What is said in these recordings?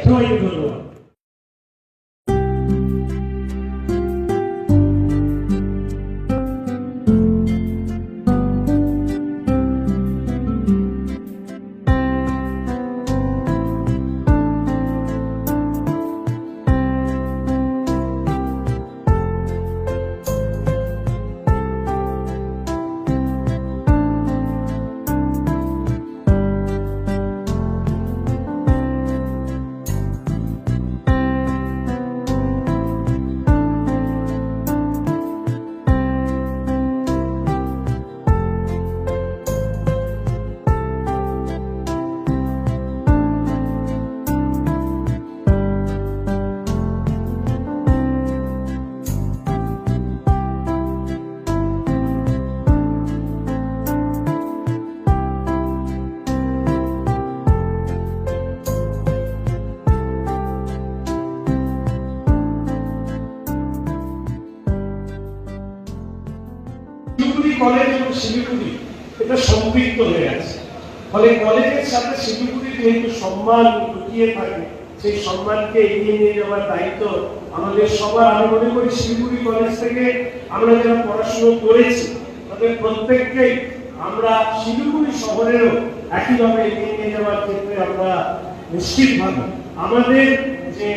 সবাইকে ধন্যবাদ। কলেজ এবং শিলিগুড়ি এটা সম্পৃক্ত হয়ে আছে, ফলে কলেজের সাথে শিলিগুড়ির যেহেতু সম্মান লুকিয়ে থাকে, সেই সম্মানকে এগিয়ে নিয়ে যাওয়ার দায়িত্ব আমাদের সবার। আমি মনে করি শিলিগুড়ি কলেজ থেকে আমরা যারা পড়াশোনা করেছি তাদের প্রত্যেককেই আমরা শিলিগুড়ি শহরেরও একইভাবে এগিয়ে নিয়ে যাওয়ার ক্ষেত্রে আমরা নিশ্চিতভাবে আমাদের যে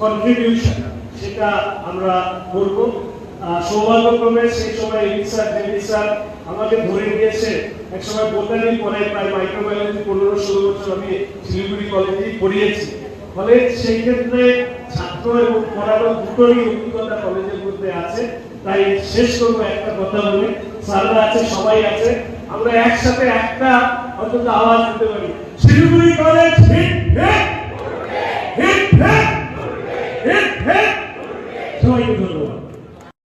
কন্ট্রিবিউশন সেটা আমরা করব। সৌভাগ্যক্রমে সেই সময় স্যার আমাকে ধরে নিয়েছে। এক সময় বোটানি পড়াই, প্রায় মাইক্রোবায়োলজি 15-16 বছর আমি শিলিগুড়ি কলেজেই পড়িয়েছি। ফলে সেই ক্ষেত্রে ছাত্র এবং পড়ানো দুটোরই অভিজ্ঞতা কলেজের মধ্যে আছে। তাই শেষ করবো একটা কথা বলে, স্যাররা আছে, সবাই আছে, আমরা একসাথে একটা অন্তত আওয়াজ দিতে পারি, Siliguri college hit hit hit hit hit hit. সবাইকে ধন্যবাদ।